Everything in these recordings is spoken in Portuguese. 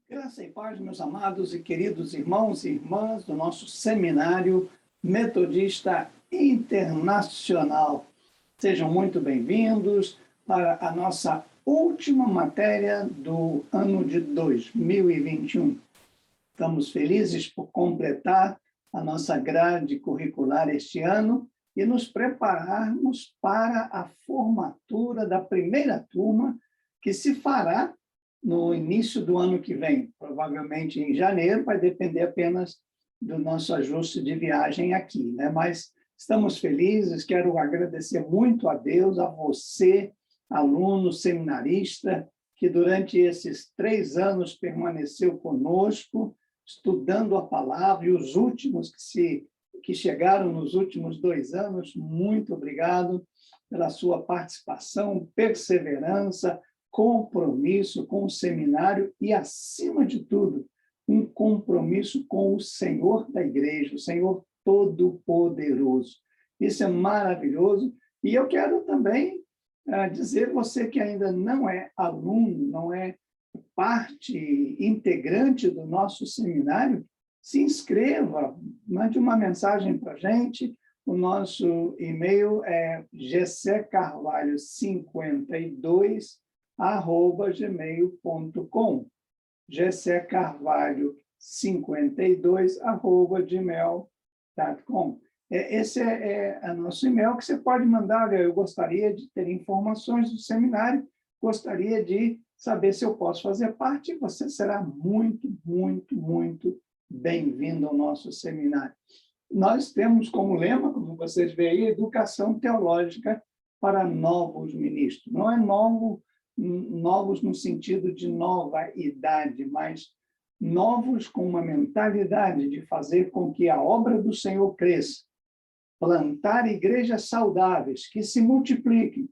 Graça e paz, meus amados e queridos irmãos e irmãs do nosso Seminário Metodista Internacional. Sejam muito bem-vindos para a nossa última matéria do ano de 2021. Estamos felizes por completar a nossa grade curricular este ano e nos prepararmos para a formatura da primeira turma que se fará no início do ano que vem, provavelmente em janeiro, vai depender apenas do nosso ajuste de viagem aqui, né? Mas estamos felizes, quero agradecer muito a Deus, a você, aluno, seminarista, que durante esses 3 anos permaneceu conosco, estudando a palavra, e os últimos que chegaram nos últimos 2 anos, muito obrigado pela sua participação, perseverança, compromisso com o seminário e, acima de tudo, um compromisso com o Senhor da igreja, o Senhor Todo-Poderoso. Isso é maravilhoso. E eu quero também dizer, você que ainda não é aluno, não é parte integrante do nosso seminário, se inscreva, mande uma mensagem para a gente. O nosso e-mail é gccarvalho52@gmail.com, gccarvalho52@gmail.com. Esse é o nosso e-mail que você pode mandar. Eu gostaria de ter informações do seminário, gostaria de saber se eu posso fazer parte, e você será muito, muito, muito bem-vindo ao nosso seminário. Nós temos como lema, como vocês veem aí, educação teológica para novos ministros. Não é novos no sentido de nova idade, mas novos com uma mentalidade de fazer com que a obra do Senhor cresça, plantar igrejas saudáveis que se multipliquem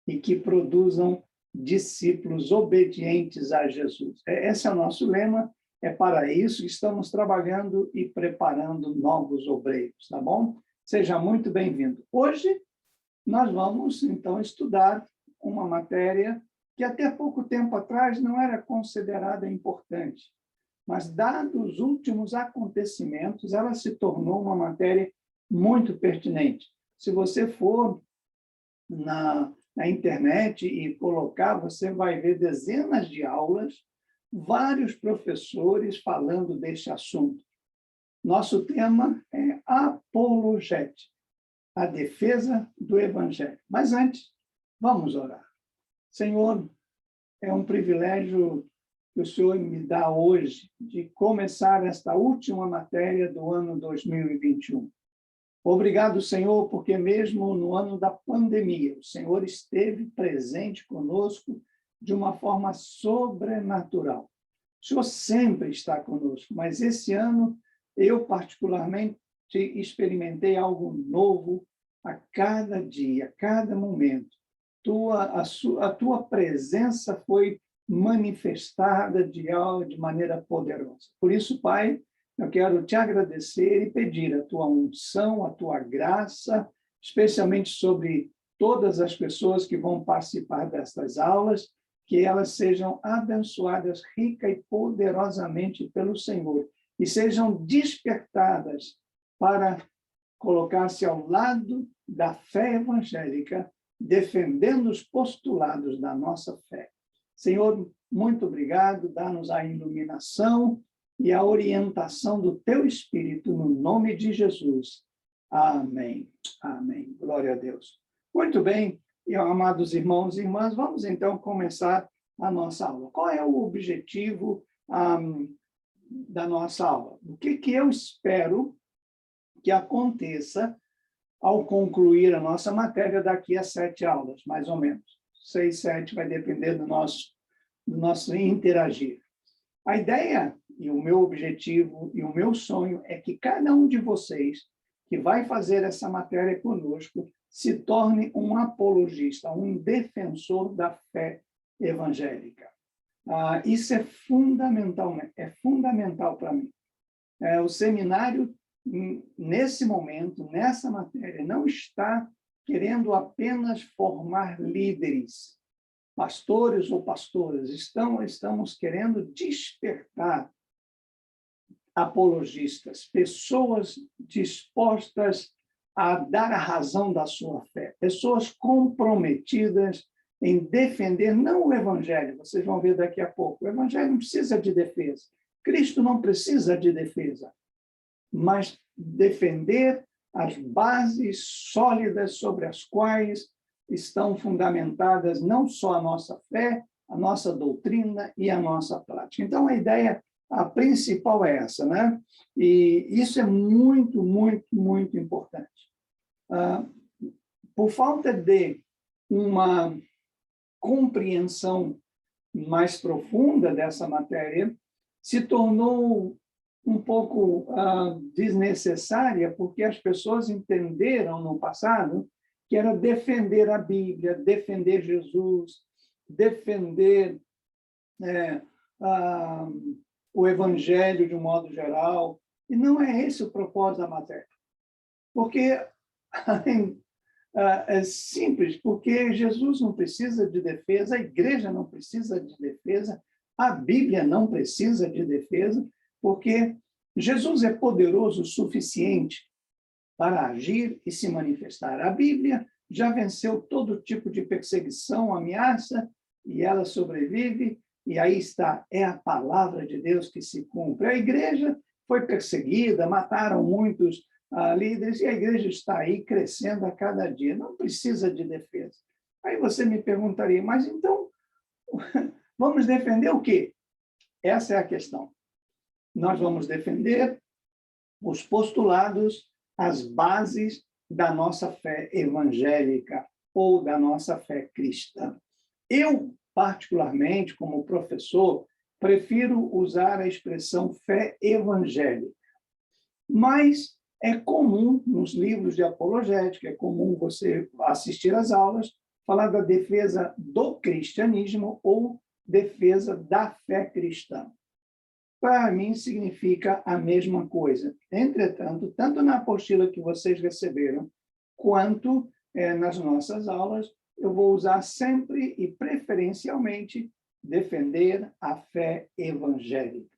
e que produzam discípulos obedientes a Jesus. Esse é o nosso lema. É para isso que estamos trabalhando e preparando novos obreiros, tá bom? Seja muito bem-vindo. Hoje, nós vamos, então, estudar uma matéria que até pouco tempo atrás não era considerada importante, mas, dados os últimos acontecimentos, ela se tornou uma matéria muito pertinente. Se você for na internet e colocar, você vai ver dezenas de aulas, vários professores falando deste assunto. Nosso tema é apologética, a defesa do Evangelho. Mas antes, vamos orar. Senhor, é um privilégio que o Senhor me dá hoje de começar esta última matéria do ano 2021. Obrigado, Senhor, porque mesmo no ano da pandemia, o Senhor esteve presente conosco de uma forma sobrenatural. O Senhor sempre está conosco, mas esse ano eu particularmente experimentei algo novo a cada dia, a cada momento. A tua presença foi manifestada de maneira poderosa. Por isso, Pai, eu quero te agradecer e pedir a tua unção, a tua graça, especialmente sobre todas as pessoas que vão participar destas aulas, que elas sejam abençoadas rica e poderosamente pelo Senhor e sejam despertadas para colocar-se ao lado da fé evangélica, defendendo os postulados da nossa fé. Senhor, muito obrigado, dá-nos a iluminação e a orientação do teu Espírito, no nome de Jesus. Amém. Amém. Glória a Deus. Muito bem, e amados irmãos e irmãs, vamos então começar a nossa aula. Qual é o objetivo da nossa aula? O que eu espero que aconteça ao concluir a nossa matéria daqui a 7 aulas, mais ou menos. 6, 7, vai depender do nosso interagir. A ideia e o meu objetivo e o meu sonho é que cada um de vocês que vai fazer essa matéria conosco se torne um apologista, um defensor da fé evangélica. Isso é fundamental para mim. O seminário, nesse momento, nessa matéria, não está querendo apenas formar líderes, pastores ou pastoras, estamos querendo despertar apologistas, pessoas dispostas a dar a razão da sua fé, pessoas comprometidas em defender não o evangelho, vocês vão ver daqui a pouco, o evangelho não precisa de defesa, Cristo não precisa de defesa, mas defender as bases sólidas sobre as quais estão fundamentadas não só a nossa fé, a nossa doutrina e a nossa prática. Então, a ideia a principal é essa, né? E isso é muito, muito, muito importante. Por falta de uma compreensão mais profunda dessa matéria, se tornou um pouco desnecessária, porque as pessoas entenderam no passado que era defender a Bíblia, defender Jesus, defender o Evangelho de um modo geral, e não é esse o propósito da matéria. Porque é simples, porque Jesus não precisa de defesa, a igreja não precisa de defesa, a Bíblia não precisa de defesa, porque Jesus é poderoso o suficiente para agir e se manifestar. A Bíblia já venceu todo tipo de perseguição, ameaça, e ela sobrevive, e aí está, é a palavra de Deus que se cumpre. A igreja foi perseguida, mataram muitos líderes, e a igreja está aí crescendo a cada dia, não precisa de defesa. Aí você me perguntaria, mas então, vamos defender o quê? Essa é a questão. Nós vamos defender os postulados, as bases da nossa fé evangélica ou da nossa fé cristã. Eu, particularmente, como professor, prefiro usar a expressão fé evangélica, mas é comum nos livros de apologética, é comum você assistir às aulas, falar da defesa do cristianismo ou defesa da fé cristã. Para mim, significa a mesma coisa. Entretanto, tanto na apostila que vocês receberam, quanto nas nossas aulas, eu vou usar sempre e preferencialmente defender a fé evangélica.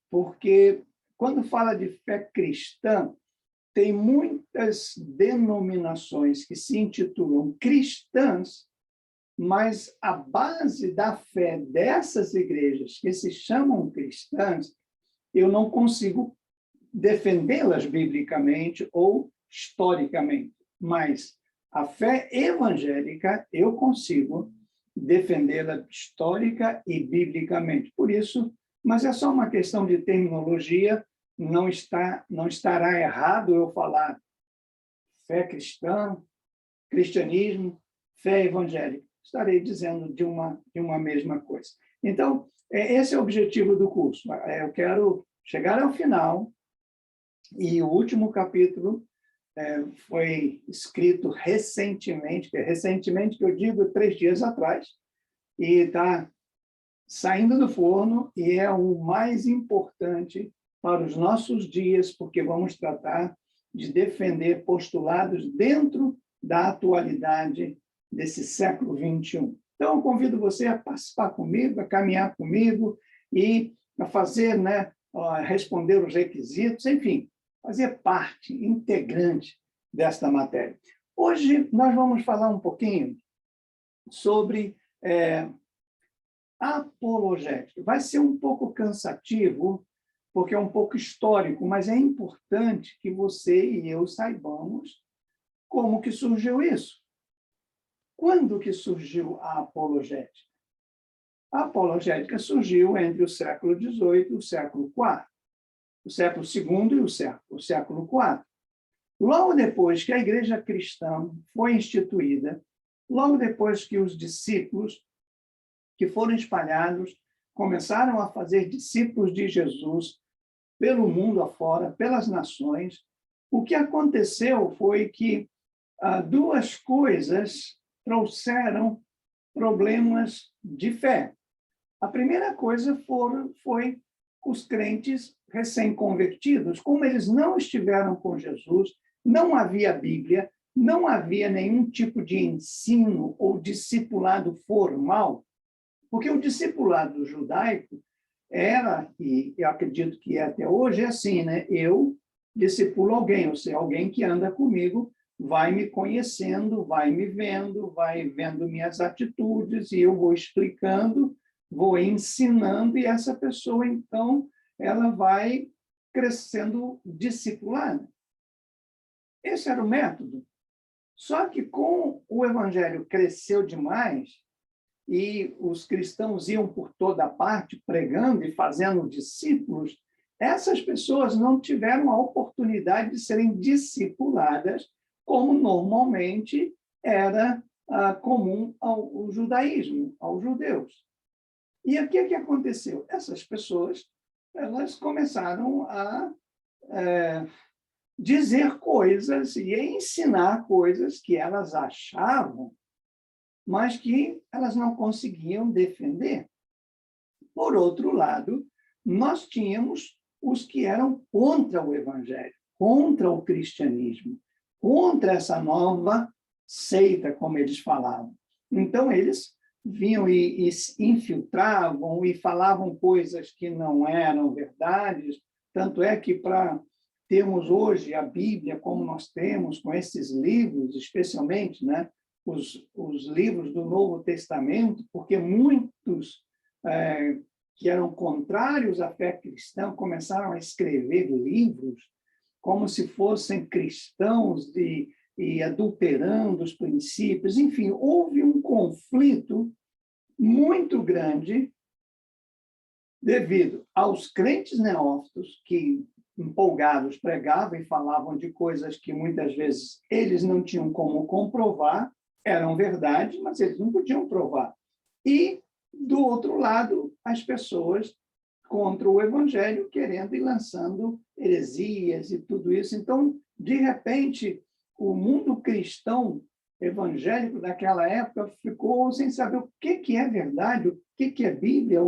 Porque quando fala de fé cristã, tem muitas denominações que se intitulam cristãs, mas a base da fé dessas igrejas que se chamam cristãs, eu não consigo defendê-las biblicamente ou historicamente, mas a fé evangélica eu consigo defendê-la histórica e biblicamente. Por isso, mas é só uma questão de terminologia, não estará errado eu falar fé cristã, cristianismo, fé evangélica. Estarei dizendo de uma mesma coisa. Então, esse é o objetivo do curso. Eu quero chegar ao final, e o último capítulo foi escrito recentemente que eu digo 3 dias atrás, e está saindo do forno, e é o mais importante para os nossos dias, porque vamos tratar de defender postulados dentro da atualidade desse século XXI. Então, eu convido você a participar comigo, a caminhar comigo e a fazer, responder os requisitos, enfim, fazer parte integrante desta matéria. Hoje, nós vamos falar um pouquinho sobre apologética. Vai ser um pouco cansativo, porque é um pouco histórico, mas é importante que você e eu saibamos como que surgiu isso. Quando que surgiu a apologética? A apologética surgiu entre o século XVIII e o século IV, o século II e o século IV. Logo depois que a igreja cristã foi instituída, logo depois que os discípulos que foram espalhados começaram a fazer discípulos de Jesus pelo mundo afora, pelas nações, o que aconteceu foi que duas coisas trouxeram problemas de fé. A primeira coisa foi os crentes recém-convertidos, como eles não estiveram com Jesus, não havia Bíblia, não havia nenhum tipo de ensino ou discipulado formal, Porque o discipulado judaico era, e eu acredito que é até hoje, é assim, né? Eu discipulo alguém, ou seja, alguém que anda comigo, vai me conhecendo, vai me vendo, vai vendo minhas atitudes, e eu vou explicando, vou ensinando, e essa pessoa, então, ela vai crescendo discipulada. Esse era o método. Só que com o evangelho cresceu demais, e os cristãos iam por toda parte pregando e fazendo discípulos, essas pessoas não tiveram a oportunidade de serem discipuladas como normalmente era comum ao judaísmo, aos judeus. E o que aconteceu? Essas pessoas elas começaram a dizer coisas e ensinar coisas que elas achavam, mas que elas não conseguiam defender. Por outro lado, nós tínhamos os que eram contra o evangelho, contra o cristianismo, contra essa nova seita, como eles falavam. Então, eles vinham e infiltravam e falavam coisas que não eram verdades, tanto é que para termos hoje a Bíblia como nós temos, com esses livros, especialmente, né, os livros do Novo Testamento, porque muitos que eram contrários à fé cristã começaram a escrever livros como se fossem cristãos e adulterando os princípios. Enfim, houve um conflito muito grande devido aos crentes neófitos que, empolgados, pregavam e falavam de coisas que muitas vezes eles não tinham como comprovar, eram verdade, mas eles não podiam provar. E, do outro lado, as pessoas contra o evangelho, querendo e lançando heresias e tudo isso. Então, de repente, o mundo cristão evangélico daquela época ficou sem saber o que é verdade, o que é Bíblia,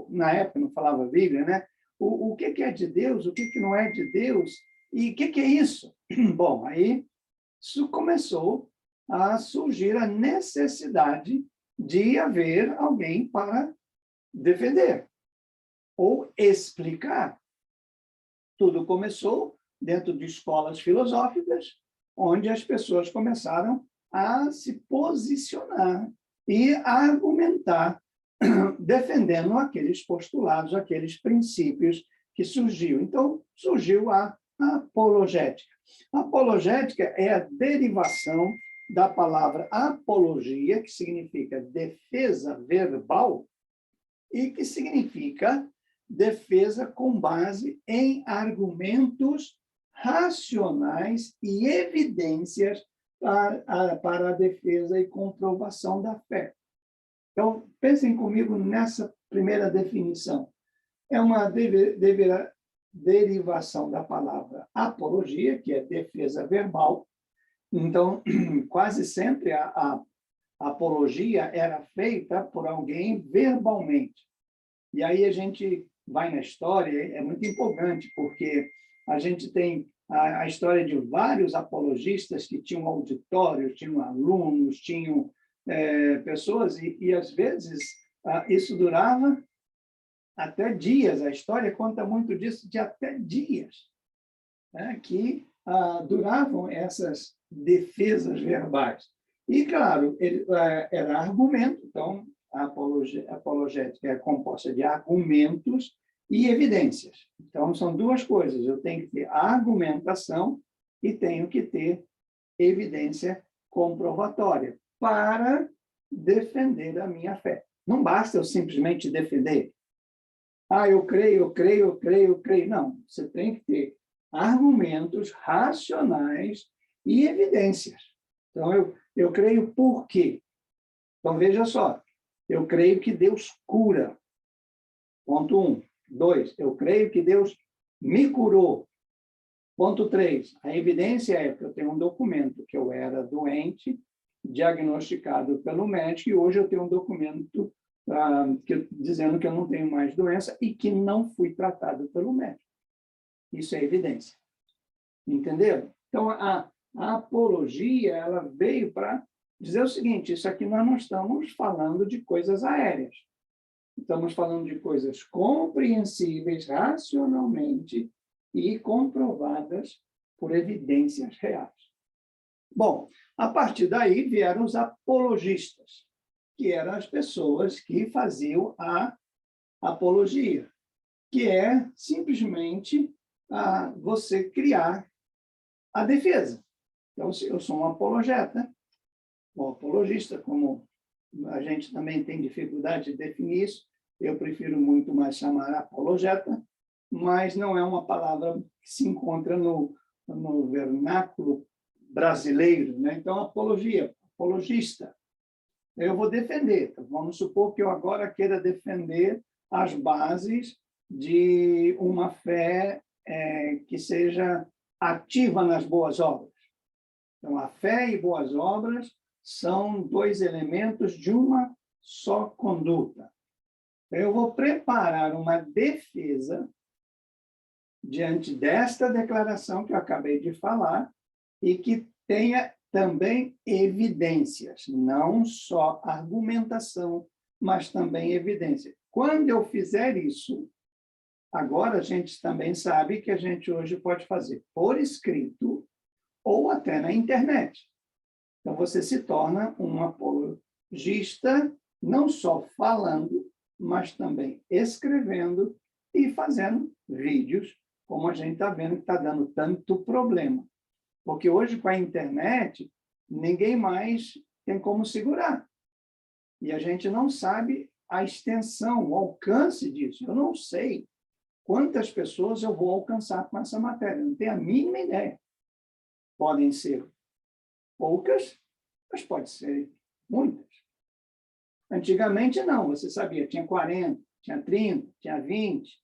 na época não falava Bíblia, né? O que é de Deus, o que não é de Deus, e o que é isso? Bom, aí isso começou a surgir a necessidade de haver alguém para defender ou explicar. Tudo começou dentro de escolas filosóficas, onde as pessoas começaram a se posicionar e a argumentar, defendendo aqueles postulados, aqueles princípios que surgiu. Então, surgiu a apologética. A apologética é a derivação da palavra apologia, que significa defesa verbal, e que significa defesa com base em argumentos racionais e evidências para a defesa e comprovação da fé. Então, pensem comigo nessa primeira definição. É uma derivação da palavra apologia, que é defesa verbal. Então, quase sempre a apologia era feita por alguém verbalmente. E aí a gente vai na história, é muito empolgante, porque a gente tem a história de vários apologistas que tinham auditórios, tinham alunos, tinham pessoas, e às vezes isso durava até dias. A história conta muito disso, de até dias, né, que duravam essas defesas verbais. E, claro, era argumento, então, a apologética é composta de argumentos e evidências. Então, são duas coisas. Eu tenho que ter argumentação e tenho que ter evidência comprovatória para defender a minha fé. Não basta eu simplesmente defender. Eu creio, eu creio, eu creio, eu creio. Não, você tem que ter argumentos racionais e evidências. Então, eu creio por quê? Então, veja só. Eu creio que Deus cura. Ponto 1. 2. Eu creio que Deus me curou. Ponto 3. A evidência é que eu tenho um documento que eu era doente, diagnosticado pelo médico, e hoje eu tenho um documento dizendo que eu não tenho mais doença e que não fui tratado pelo médico. Isso é evidência. Entenderam? Então, a apologia ela veio para dizer o seguinte: isso aqui nós não estamos falando de coisas aéreas. Estamos falando de coisas compreensíveis racionalmente e comprovadas por evidências reais. Bom, a partir daí vieram os apologistas, que eram as pessoas que faziam a apologia, que é simplesmente você criar a defesa. Então, se eu sou um apologeta, um apologista, como a gente também tem dificuldade de definir isso, eu prefiro muito mais chamar apologeta, mas não é uma palavra que se encontra no vernáculo brasileiro, né? Então, apologia, apologista. Eu vou defender. Vamos supor que eu agora queira defender as bases de uma fé que seja ativa nas boas obras. Então, a fé e boas obras são dois elementos de uma só conduta. Eu vou preparar uma defesa diante desta declaração que eu acabei de falar e que tenha também evidências, não só argumentação, mas também evidência. Quando eu fizer isso, agora a gente também sabe que a gente hoje pode fazer por escrito ou até na internet. Então, você se torna um apologista, não só falando, mas também escrevendo e fazendo vídeos, como a gente está vendo que está dando tanto problema. Porque hoje, com a internet, ninguém mais tem como segurar. E a gente não sabe a extensão, o alcance disso. Eu não sei quantas pessoas eu vou alcançar com essa matéria. Não tenho a mínima ideia. Podem ser poucas, mas pode ser muitas. Antigamente, não. Você sabia, tinha 40, tinha 30, tinha 20.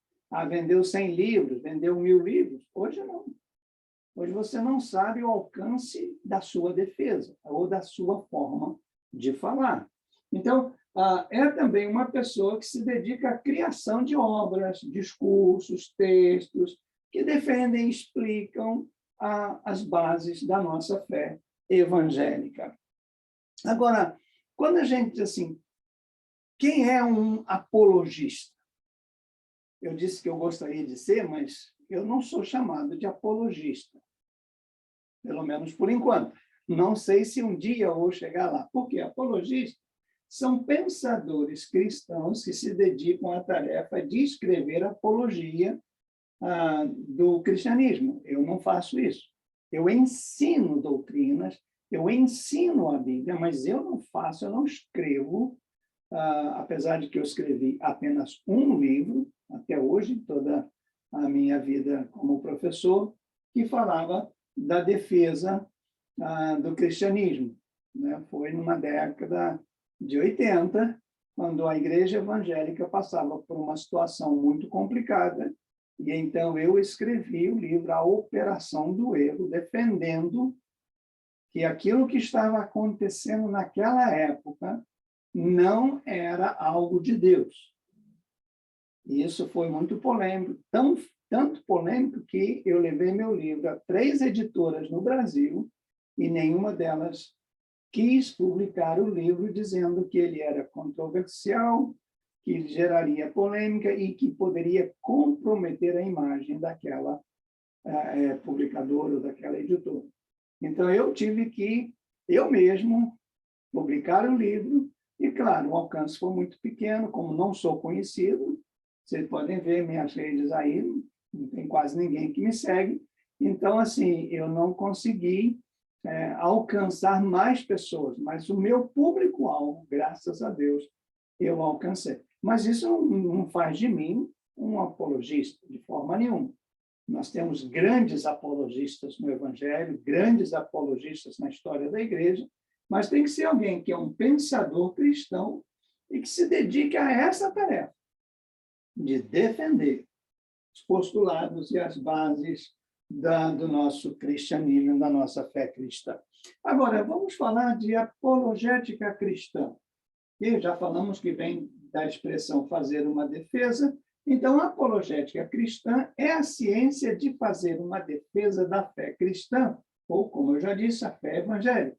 Vendeu 100 livros, vendeu 1000 livros. Hoje, não. Hoje você não sabe o alcance da sua defesa ou da sua forma de falar. Então, é também uma pessoa que se dedica à criação de obras, discursos, textos, que defendem e explicam as bases da nossa fé evangélica. Agora, quando a gente diz assim, quem é um apologista? Eu disse que eu gostaria de ser, mas eu não sou chamado de apologista. Pelo menos por enquanto. Não sei se um dia eu vou chegar lá. Porque apologistas são pensadores cristãos que se dedicam à tarefa de escrever apologia do cristianismo. Eu não faço isso. Eu ensino doutrinas, eu ensino a Bíblia, mas eu não escrevo, apesar de que eu escrevi apenas um livro, até hoje, toda a minha vida como professor, que falava da defesa do cristianismo. Né? Foi numa década de 80, quando a igreja evangélica passava por uma situação muito complicada, e então eu escrevi o livro A Operação do Erro, defendendo que aquilo que estava acontecendo naquela época não era algo de Deus. E isso foi muito polêmico, tanto polêmico que eu levei meu livro a 3 editoras no Brasil e nenhuma delas quis publicar o livro dizendo que ele era controversial, que geraria polêmica e que poderia comprometer a imagem daquela publicadora ou daquela editora. Então, eu tive que, eu mesmo, publicar o livro e, claro, o alcance foi muito pequeno, como não sou conhecido, vocês podem ver minhas redes aí, não tem quase ninguém que me segue. Então, assim, eu não consegui alcançar mais pessoas, mas o meu público-alvo, graças a Deus, eu alcancei. Mas isso não faz de mim um apologista, de forma nenhuma. Nós temos grandes apologistas no Evangelho, grandes apologistas na história da igreja, mas tem que ser alguém que é um pensador cristão e que se dedique a essa tarefa de defender os postulados e as bases do nosso cristianismo, da nossa fé cristã. Agora, vamos falar de apologética cristã. E já falamos que vem da expressão fazer uma defesa. Então, a apologética cristã é a ciência de fazer uma defesa da fé cristã, ou, como eu já disse, a fé evangélica.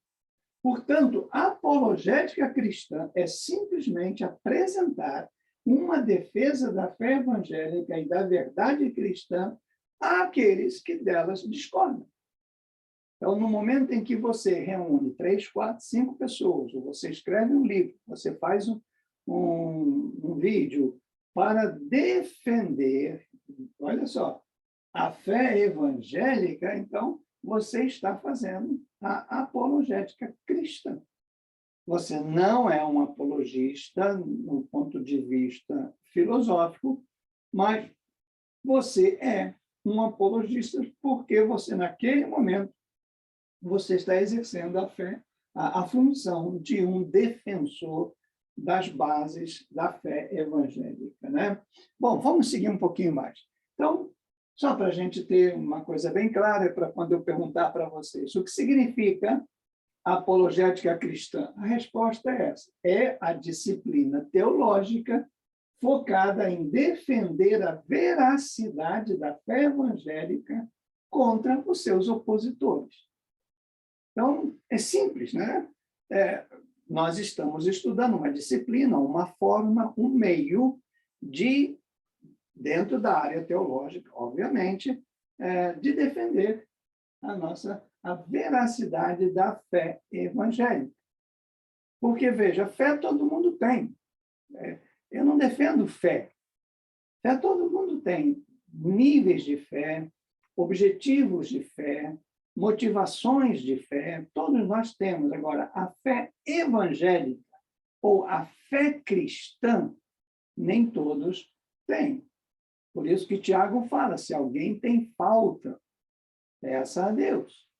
Portanto, a apologética cristã é simplesmente apresentar uma defesa da fé evangélica e da verdade cristã àqueles que delas discordam. Então, no momento em que você reúne 3, 4, 5 pessoas, ou você escreve um livro, você faz um vídeo para defender, olha só, a fé evangélica, então, você está fazendo a apologética cristã. Você não é um apologista no ponto de vista filosófico, mas você é um apologista porque você, naquele momento, você está exercendo a fé, a função de um defensor das bases da fé evangélica, né? Bom, vamos seguir um pouquinho mais. Então, só para a gente ter uma coisa bem clara, para quando eu perguntar para vocês, o que significa apologética cristã? A resposta é essa. É a disciplina teológica focada em defender a veracidade da fé evangélica contra os seus opositores. Então, é simples, né? Nós estamos estudando uma disciplina, uma forma, um meio de, dentro da área teológica, obviamente, de defender a veracidade da fé evangélica. Porque, veja, fé todo mundo tem. Eu não defendo fé. Fé todo mundo tem. Níveis de fé, objetivos de fé, motivações de fé, todos nós temos. Agora, a fé evangélica ou a fé cristã, nem todos têm. Por isso que Tiago fala, se alguém tem falta, peça a Deus.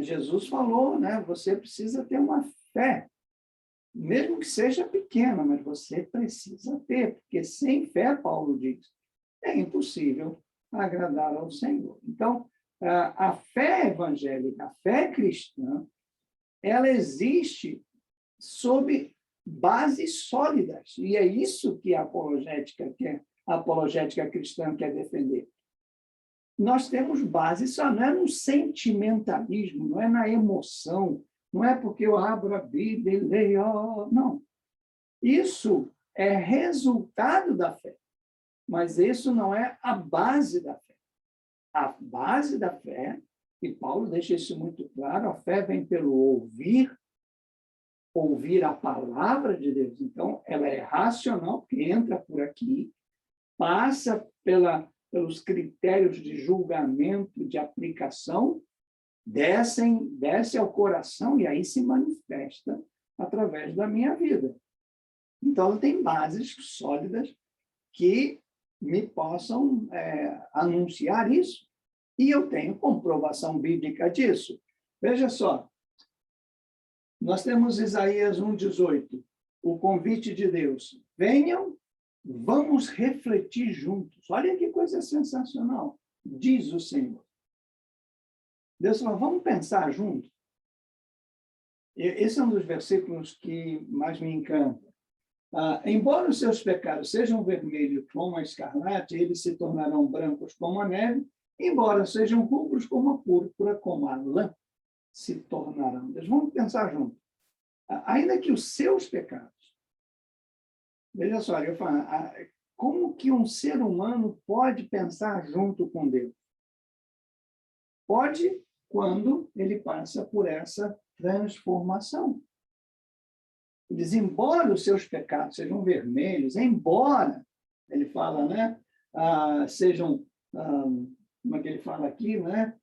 Jesus falou, né? Você precisa ter uma fé, mesmo que seja pequena, mas você precisa ter, porque sem fé, Paulo diz, é impossível agradar ao Senhor. Então, a fé evangélica, a fé cristã, ela existe sob bases sólidas, e é isso que a apologética cristã quer defender. Nós temos bases, só não é no sentimentalismo, não é na emoção, não é porque eu abro a Bíblia e leio, não. Isso é resultado da fé, mas isso não é a base da fé. A base da fé, e Paulo deixa isso muito claro, a fé vem pelo ouvir a palavra de Deus. Então, ela é racional, porque entra por aqui, passa pelos critérios de julgamento, de aplicação, desce ao coração e aí se manifesta através da minha vida. Então, ela tem bases sólidas que me possam anunciar isso. E eu tenho comprovação bíblica disso. Veja só, nós temos Isaías 1,18, o convite de Deus. Venham, vamos refletir juntos. Olha que coisa sensacional, diz o Senhor. Deus fala, vamos pensar juntos. Esse é um dos versículos que mais me encanta. Embora os seus pecados sejam vermelhos como a escarlate, eles se tornarão brancos como a neve, embora sejam rubros como a púrpura, como a lã, se tornarão. Vamos pensar juntos. Ainda que os seus pecados... Veja só, eu falo, como que um ser humano pode pensar junto com Deus? Pode quando ele passa por essa transformação. Diz, embora os seus pecados sejam vermelhos, embora, ele fala, né, sejam, como é que ele fala aqui, né,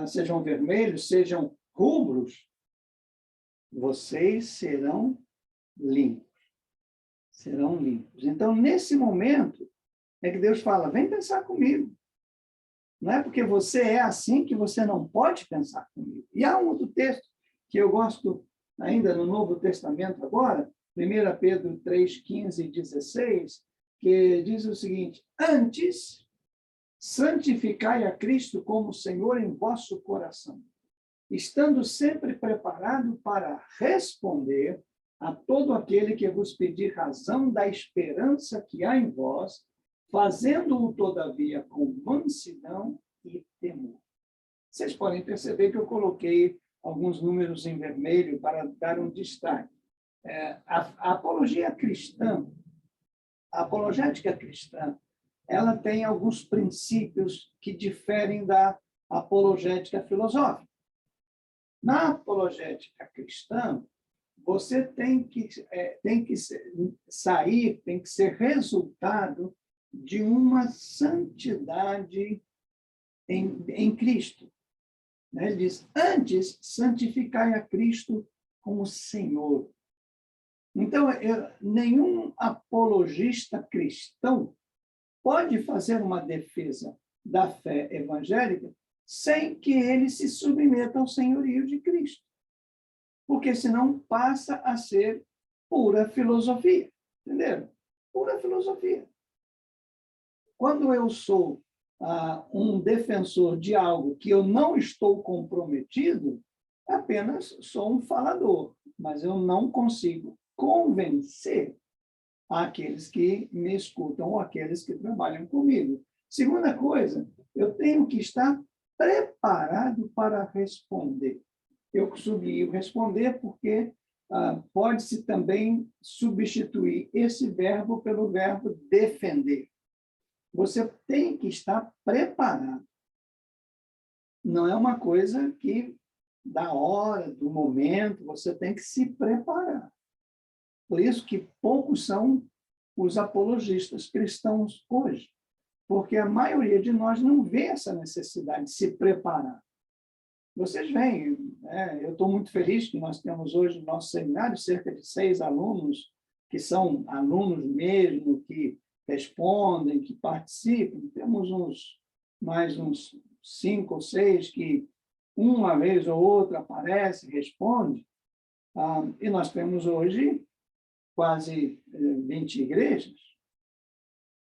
sejam vermelhos, sejam rubros, vocês serão limpos. Serão limpos. Então, nesse momento, é que Deus fala, vem pensar comigo. Não é porque você é assim que você não pode pensar comigo. E há um outro texto que eu gosto ainda no Novo Testamento agora, 1 Pedro 3, 15 e 16, que diz o seguinte, antes, santificai a Cristo como Senhor em vosso coração, estando sempre preparado para responder a todo aquele que vos pedir razão da esperança que há em vós, fazendo-o, todavia, com mansidão e temor. Vocês podem perceber que eu coloquei alguns números em vermelho para dar um destaque. A apologia cristã, a apologética cristã, ela tem alguns princípios que diferem da apologética filosófica. Na apologética cristã, você tem que sair, tem que ser resultado de uma santidade em Cristo. Ele diz, antes, santificai a Cristo como Senhor. Então, nenhum apologista cristão pode fazer uma defesa da fé evangélica sem que ele se submeta ao senhorio de Cristo. Porque senão passa a ser pura filosofia. Entenderam? Pura filosofia. Quando eu sou um defensor de algo que eu não estou comprometido, apenas sou um falador, mas eu não consigo convencer aqueles que me escutam ou aqueles que trabalham comigo. Segunda coisa, eu tenho que estar preparado para responder. Eu sublinho responder porque pode-se também substituir esse verbo pelo verbo defender. Você tem que estar preparado. Não é uma coisa que, da hora, do momento, você tem que se preparar. Por isso que poucos são os apologistas cristãos hoje, porque a maioria de nós não vê essa necessidade de se preparar. Vocês veem, eu estou muito feliz que nós temos hoje no nosso seminário cerca de 6 alunos, que são alunos mesmo, que respondem, que participam. Temos mais uns 5 ou 6 que uma vez ou outra aparece, responde. E nós temos hoje quase 20 igrejas.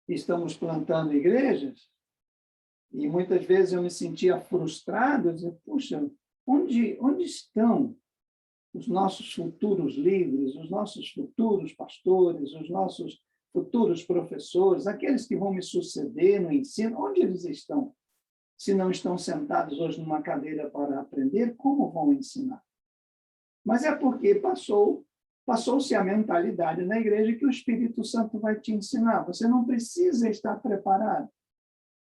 Estamos plantando igrejas. E muitas vezes eu me sentia frustrado, eu dizia, puxa, onde estão os nossos futuros líderes, os nossos futuros pastores, os nossos futuros professores, aqueles que vão me suceder no ensino, onde eles estão? Se não estão sentados hoje numa cadeira para aprender, como vão ensinar? Mas é porque passou-se a mentalidade na igreja que o Espírito Santo vai te ensinar. Você não precisa estar preparado.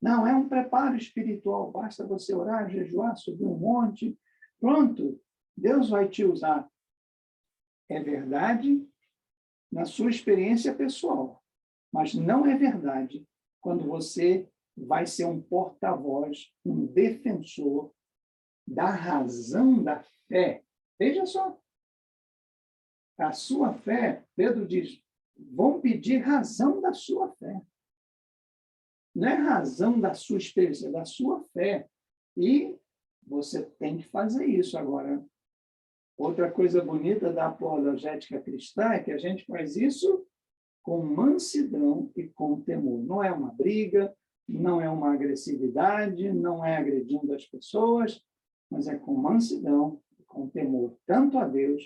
Não, é um preparo espiritual. Basta você orar, jejuar, subir um monte. Pronto, Deus vai te usar. É verdade na sua experiência pessoal, mas não é verdade quando você vai ser um porta-voz, um defensor da razão da fé. Veja só. A sua fé, Pedro diz, vão pedir razão da sua fé. Não é razão da sua experiência, é da sua fé. E você tem que fazer isso. Agora, outra coisa bonita da apologética cristã é que a gente faz isso com mansidão e com temor. Não é uma briga, não é uma agressividade, não é agredindo as pessoas, mas é com mansidão e com temor, tanto a Deus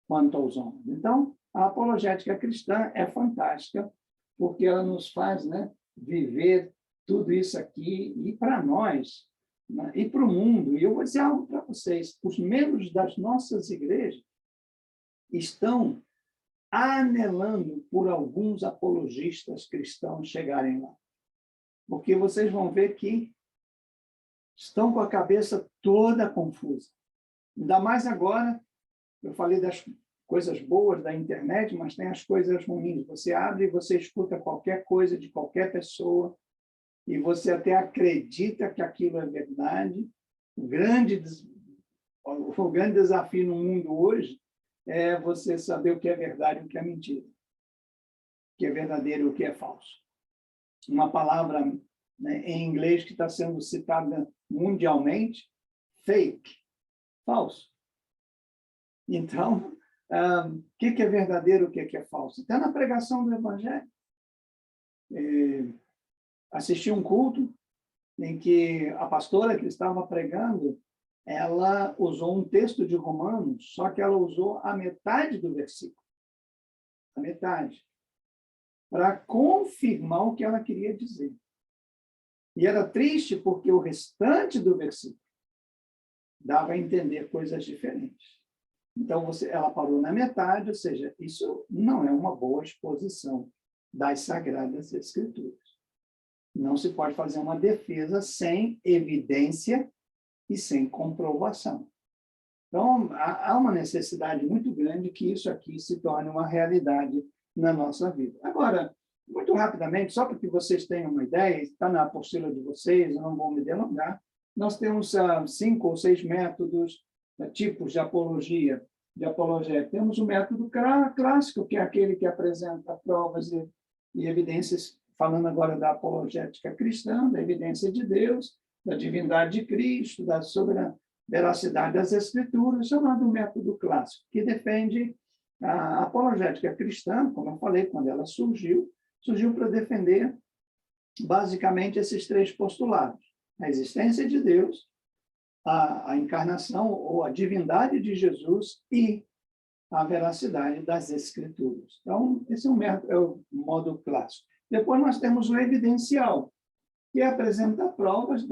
quanto aos homens. Então, a apologética cristã é fantástica, porque ela nos faz, viver tudo isso aqui, e para nós, e para o mundo. E eu vou dizer algo para vocês, os membros das nossas igrejas estão anelando por alguns apologistas cristãos chegarem lá. Porque vocês vão ver que estão com a cabeça toda confusa. Ainda mais agora, eu falei das coisas boas da internet, mas tem as coisas ruins. Você abre e você escuta qualquer coisa de qualquer pessoa e você até acredita que aquilo é verdade. O grande desafio no mundo hoje é você saber o que é verdade e o que é mentira. O que é verdadeiro e o que é falso. Uma palavra em inglês que está sendo citada mundialmente, fake, falso. Então, o que é verdadeiro, o que é falso? Até na pregação do Evangelho. Assisti um culto em que a pastora que estava pregando, ela usou um texto de Romanos, só que ela usou a metade do versículo. A metade. Para confirmar o que ela queria dizer. E era triste porque o restante do versículo dava a entender coisas diferentes. Então, ela parou na metade, ou seja, isso não é uma boa exposição das Sagradas Escrituras. Não se pode fazer uma defesa sem evidência e sem comprovação. Então, há uma necessidade muito grande que isso aqui se torne uma realidade na nossa vida. Agora, muito rapidamente, só para que vocês tenham uma ideia, está na apostila de vocês, eu não vou me delongar, nós temos 5 ou 6 métodos, tipos de apologia, de apologética. Temos o método clássico, que é aquele que apresenta provas e evidências, falando agora da apologética cristã, da evidência de Deus, da divindade de Cristo, da veracidade das Escrituras, chamado método clássico, que defende a apologética cristã, como eu falei, quando ela surgiu para defender basicamente esses 3 postulados: a existência de Deus, a encarnação ou a divindade de Jesus e a veracidade das Escrituras. Então, esse é o modo clássico. Depois nós temos o evidencial, que apresenta provas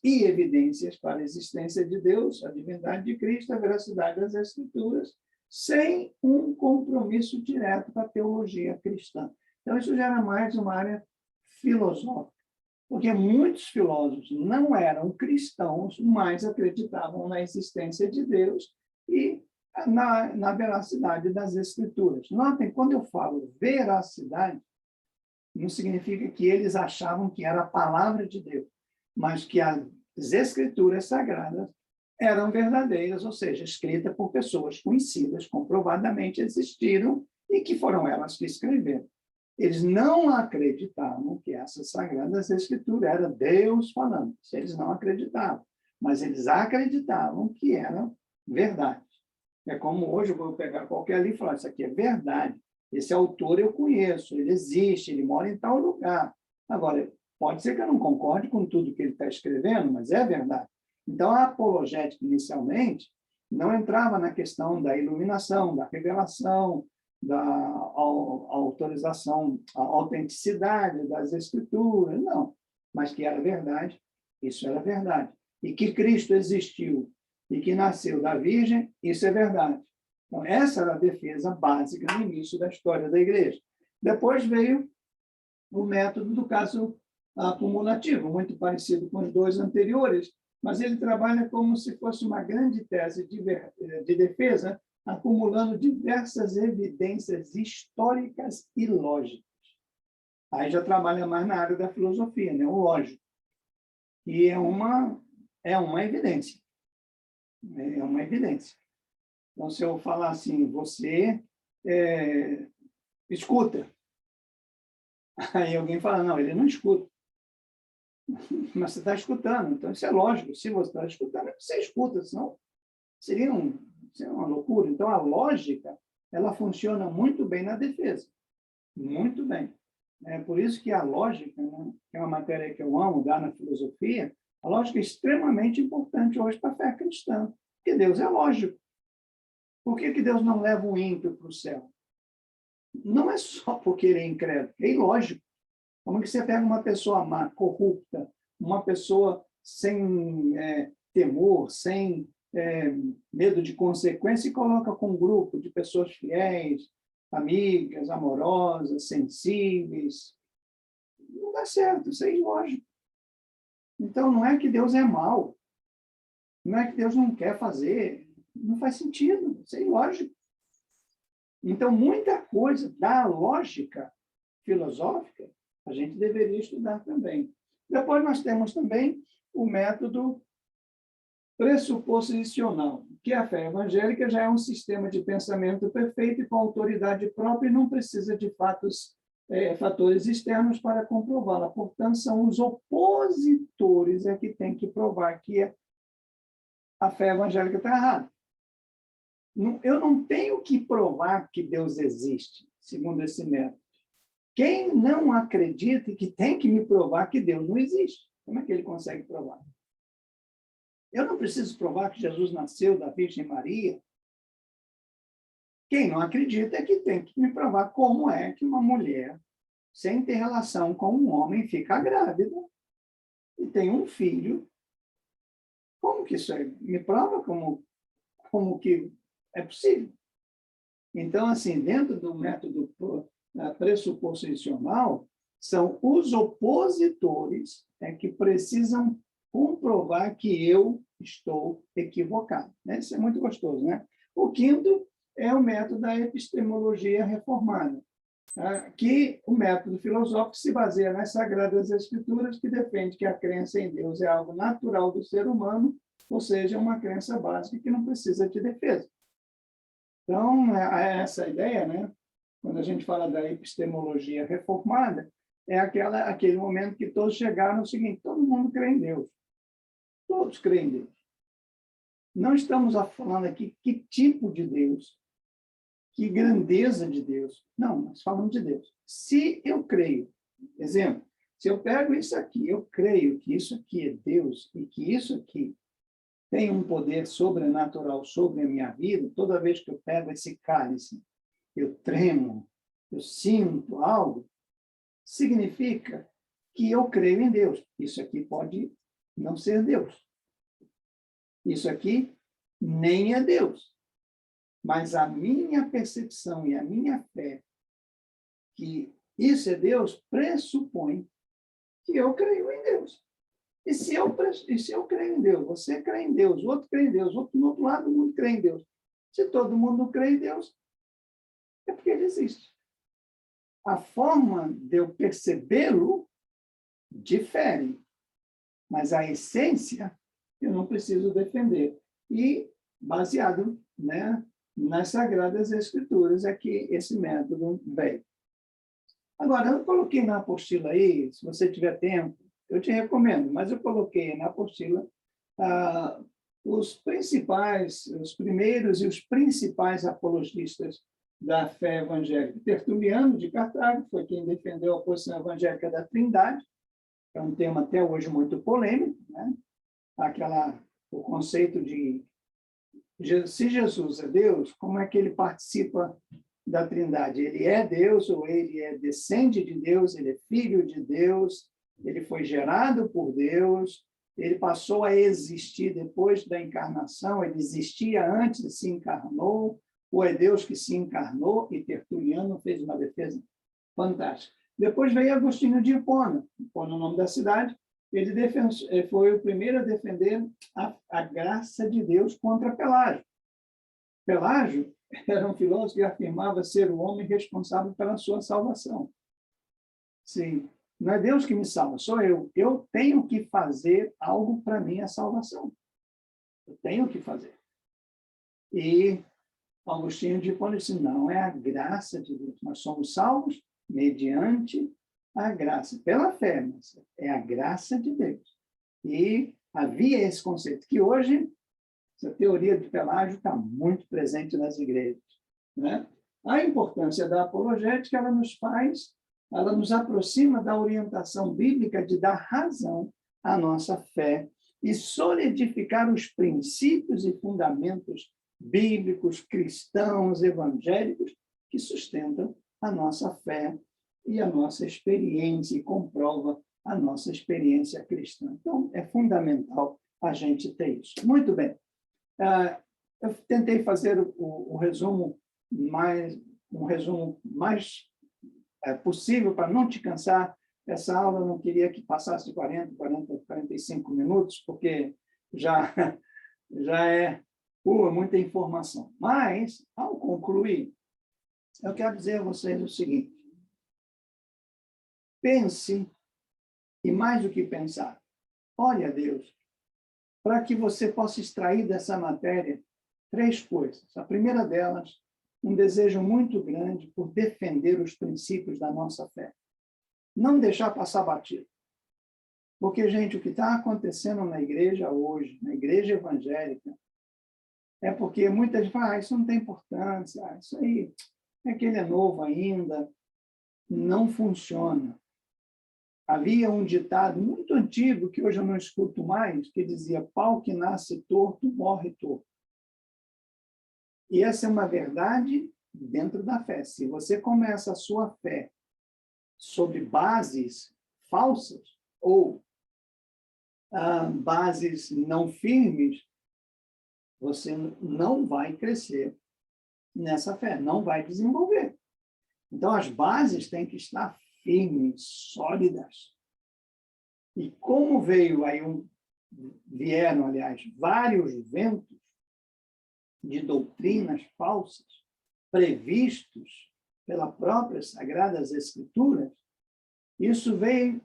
e evidências para a existência de Deus, a divindade de Cristo, a veracidade das Escrituras, sem um compromisso direto com a teologia cristã. Então, isso já era mais uma área filosófica, porque muitos filósofos não eram cristãos, mas acreditavam na existência de Deus e na veracidade das Escrituras. Notem, quando eu falo veracidade, não significa que eles achavam que era a palavra de Deus, mas que as Escrituras sagradas eram verdadeiras, ou seja, escritas por pessoas conhecidas, comprovadamente existiram, e que foram elas que escreveram. Eles não acreditavam que essas sagradas escrituras era Deus falando. Eles não acreditavam, mas eles acreditavam que era verdade. É como hoje eu vou pegar qualquer livro e falar: isso aqui é verdade, esse autor eu conheço, ele existe, ele mora em tal lugar. Agora, pode ser que eu não concorde com tudo que ele está escrevendo, mas é verdade. Então, a apologética, inicialmente, não entrava na questão da iluminação, da revelação, da autorização, a autenticidade das Escrituras, não. Mas que era verdade, isso era verdade. E que Cristo existiu e que nasceu da Virgem, isso é verdade. Então, essa era a defesa básica no início da história da Igreja. Depois veio o método do caso acumulativo, muito parecido com os 2 anteriores, mas ele trabalha como se fosse uma grande tese de defesa, acumulando diversas evidências históricas e lógicas. Aí já trabalha mais na área da filosofia, né? O lógico. E é uma evidência. É uma evidência. Então, se eu falar assim, você escuta. Aí alguém fala: não, ele não escuta. Mas você está escutando, então isso é lógico. Se você está escutando, você escuta, senão seria uma loucura. Então, a lógica, ela funciona muito bem na defesa. Muito bem. É por isso que a lógica, né, que é uma matéria que eu amo dar na filosofia, a lógica é extremamente importante hoje para a fé cristã, porque Deus é lógico. Por que Deus não leva o ímpio para o céu? Não é só porque ele é incrédulo, é ilógico. Como que você pega uma pessoa má, corrupta, uma pessoa sem temor, sem medo de consequência, e coloca com um grupo de pessoas fiéis, amigas, amorosas, sensíveis? Não dá certo, isso é ilógico. Então, não é que Deus é mau, não é que Deus não quer fazer, não faz sentido, isso é ilógico. Então, muita coisa da lógica filosófica a gente deveria estudar também. Depois nós temos também o método pressuposicional, que a fé evangélica já é um sistema de pensamento perfeito e com autoridade própria e não precisa de fatores externos para comprová-la. Portanto, são os opositores que têm que provar que a fé evangélica está errada. Eu não tenho que provar que Deus existe, segundo esse método. Quem não acredita que tem que me provar que Deus não existe, como é que ele consegue provar? Eu não preciso provar que Jesus nasceu da Virgem Maria. Quem não acredita é que tem que me provar como é que uma mulher, sem ter relação com um homem, fica grávida e tem um filho. Como que isso é? Me prova como que é possível. Então, assim, dentro do método pressuposicional são os opositores que precisam comprovar que eu estou equivocado. Né? Isso é muito gostoso, né? O quinto é o método da epistemologia reformada, que o método filosófico se baseia nas Sagradas Escrituras, que defende que a crença em Deus é algo natural do ser humano, ou seja, uma crença básica que não precisa de defesa. Então, essa ideia, né? Quando a gente fala da epistemologia reformada, é aquele momento que todos chegaram ao seguinte: todo mundo crê em Deus. Todos creem em Deus. Não estamos falando aqui que tipo de Deus, que grandeza de Deus. Não, nós falamos de Deus. Se eu creio, exemplo, se eu pego isso aqui, eu creio que isso aqui é Deus e que isso aqui tem um poder sobrenatural sobre a minha vida, toda vez que eu pego esse cálice, eu tremo, eu sinto algo, significa que eu creio em Deus. Isso aqui pode não ser Deus. Isso aqui nem é Deus. Mas a minha percepção e a minha fé que isso é Deus pressupõe que eu creio em Deus. E se eu creio em Deus, você crê em Deus, o outro crê em Deus, outro no outro lado do mundo crê em Deus. Se todo mundo crê em Deus, é porque ele existe. A forma de eu percebê-lo difere, mas a essência eu não preciso defender. E, baseado, né, nas Sagradas Escrituras, é que esse método veio. Agora, eu coloquei na apostila aí, se você tiver tempo, eu te recomendo, mas eu coloquei na apostila os primeiros e os principais apologistas da fé evangélica. Tertuliano, de Cartago, foi quem defendeu a posição evangélica da Trindade, é um tema até hoje muito polêmico, né? O conceito de se Jesus é Deus, como é que ele participa da Trindade? Ele é Deus ou ele descende de Deus, ele é filho de Deus, ele foi gerado por Deus, ele passou a existir depois da encarnação, ele existia antes e se encarnou, ou é Deus que se encarnou? E Tertuliano fez uma defesa fantástica. Depois veio Agostinho de Hipona, Hipona é o nome da cidade, ele foi o primeiro a defender a graça de Deus contra Pelágio. Pelágio era um filósofo que afirmava ser o homem responsável pela sua salvação. Sim, não é Deus que me salva, sou eu. Eu tenho que fazer algo para minha salvação. Eu tenho que fazer. E Agostinho de Hipona disse, não, é a graça de Deus. Nós somos salvos mediante a graça, pela fé, mas é a graça de Deus. E havia esse conceito, que hoje, essa teoria de Pelágio está muito presente nas igrejas. Né? A importância da apologética, ela nos aproxima da orientação bíblica de dar razão à nossa fé e solidificar os princípios e fundamentos bíblicos, cristãos, evangélicos, que sustentam a nossa fé e a nossa experiência, e comprova a nossa experiência cristã. Então, é fundamental a gente ter isso. Muito bem. Eu tentei fazer o resumo mais possível para não te cansar. Essa aula eu não queria que passasse de 45 minutos, porque já é muita informação. Mas, ao concluir, eu quero dizer a vocês o seguinte: pense, e mais do que pensar, olhe a Deus, para que você possa extrair dessa matéria 3 coisas. A primeira delas, um desejo muito grande por defender os princípios da nossa fé. Não deixar passar batido. Porque, gente, o que está acontecendo na igreja hoje, na igreja evangélica, é porque muita gente fala, isso não tem importância, isso aí é que ele é novo ainda. Não funciona. Havia um ditado muito antigo, que hoje eu não escuto mais, que dizia, pau que nasce torto, morre torto. E essa é uma verdade dentro da fé. Se você começa a sua fé sobre bases falsas ou bases não firmes, você não vai crescer nessa fé, não vai desenvolver. Então, as bases têm que estar firmes, sólidas. E como vieram, aliás, vários ventos de doutrinas falsas, previstos pela própria Sagradas Escrituras, isso veio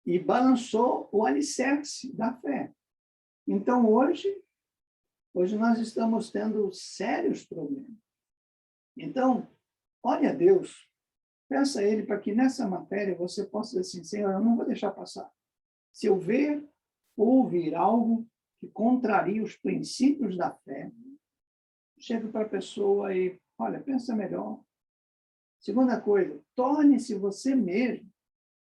e balançou o alicerce da fé. Então, hoje nós estamos tendo sérios problemas. Então, olhe a Deus, peça a Ele para que nessa matéria você possa dizer assim, Senhor, eu não vou deixar passar. Se eu ver ou ouvir algo que contraria os princípios da fé, chega para a pessoa e, olha, pensa melhor. Segunda coisa, torne-se você mesmo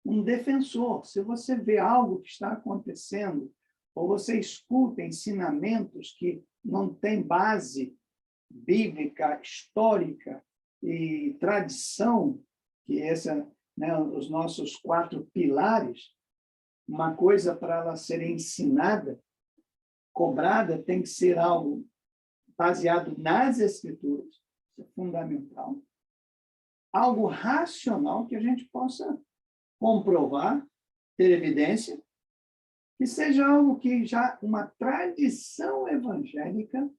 um defensor. Se você vê algo que está acontecendo, ou você escuta ensinamentos que não têm base bíblica, histórica e tradição, que essa, né, os nossos 4 pilares, uma coisa para ela ser ensinada, cobrada, tem que ser algo baseado nas Escrituras, isso é fundamental. Algo racional que a gente possa comprovar, ter evidência, que seja algo que já uma tradição evangélica,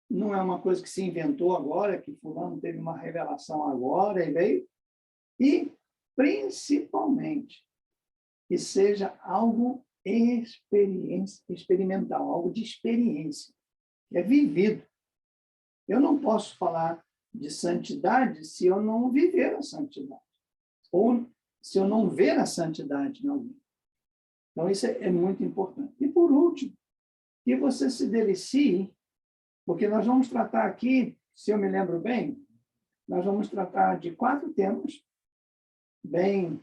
não é uma coisa que se inventou agora, que fulano teve uma revelação agora e veio, e principalmente que seja algo experimental, algo de experiência, que é vivido. Eu não posso falar de santidade se eu não viver a santidade, ou se eu não ver a santidade em alguém. Então, isso é muito importante. E, por último, que você se delicie, porque nós vamos tratar aqui, se eu me lembro bem, nós vamos tratar de 4 temas bem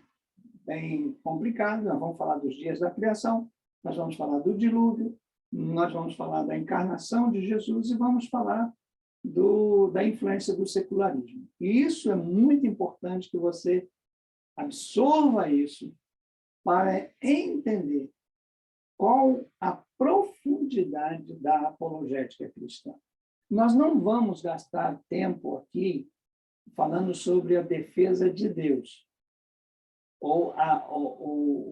complicados. Nós vamos falar dos dias da criação, nós vamos falar do dilúvio, nós vamos falar da encarnação de Jesus e vamos falar da influência do secularismo. E isso é muito importante que você absorva isso para entender qual a profundidade da apologética cristã. Nós não vamos gastar tempo aqui falando sobre a defesa de Deus, ou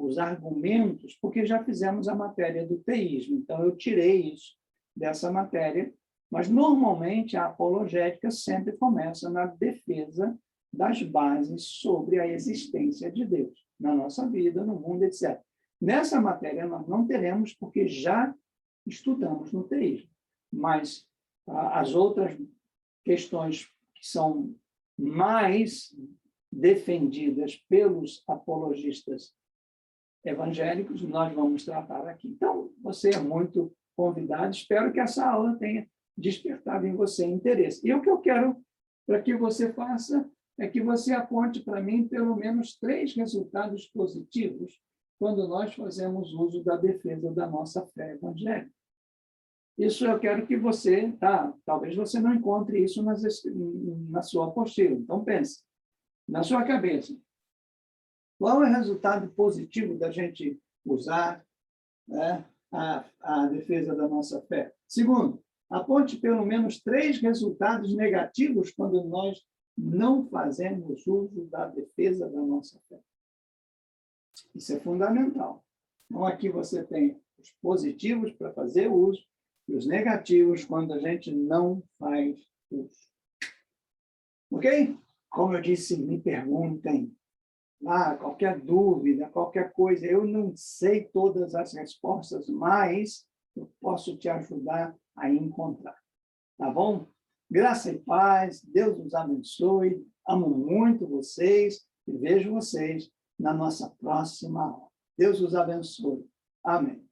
os argumentos, porque já fizemos a matéria do teísmo, então eu tirei isso dessa matéria, mas normalmente a apologética sempre começa na defesa das bases sobre a existência de Deus, na nossa vida, no mundo, etc. Nessa matéria nós não teremos, porque já estudamos no teísmo, mas as outras questões que são mais defendidas pelos apologistas evangélicos, nós vamos tratar aqui. Então, você é muito convidado, espero que essa aula tenha despertado em você interesse. E o que eu quero para que você faça é que você aponte para mim pelo menos 3 resultados positivos quando nós fazemos uso da defesa da nossa fé evangélica. Isso eu quero que você, talvez você não encontre isso na sua apostila, então pense, na sua cabeça, qual é o resultado positivo da gente usar, né, a defesa da nossa fé? Segundo, aponte pelo menos 3 resultados negativos quando nós não fazemos uso da defesa da nossa fé. Isso é fundamental. Então, aqui você tem os positivos para fazer uso e os negativos quando a gente não faz uso. Ok? Como eu disse, me perguntem. Qualquer dúvida, qualquer coisa. Eu não sei todas as respostas, mas eu posso te ajudar a encontrar. Tá bom? Graça e paz, Deus os abençoe. Amo muito vocês e vejo vocês na nossa próxima aula. Deus os abençoe. Amém.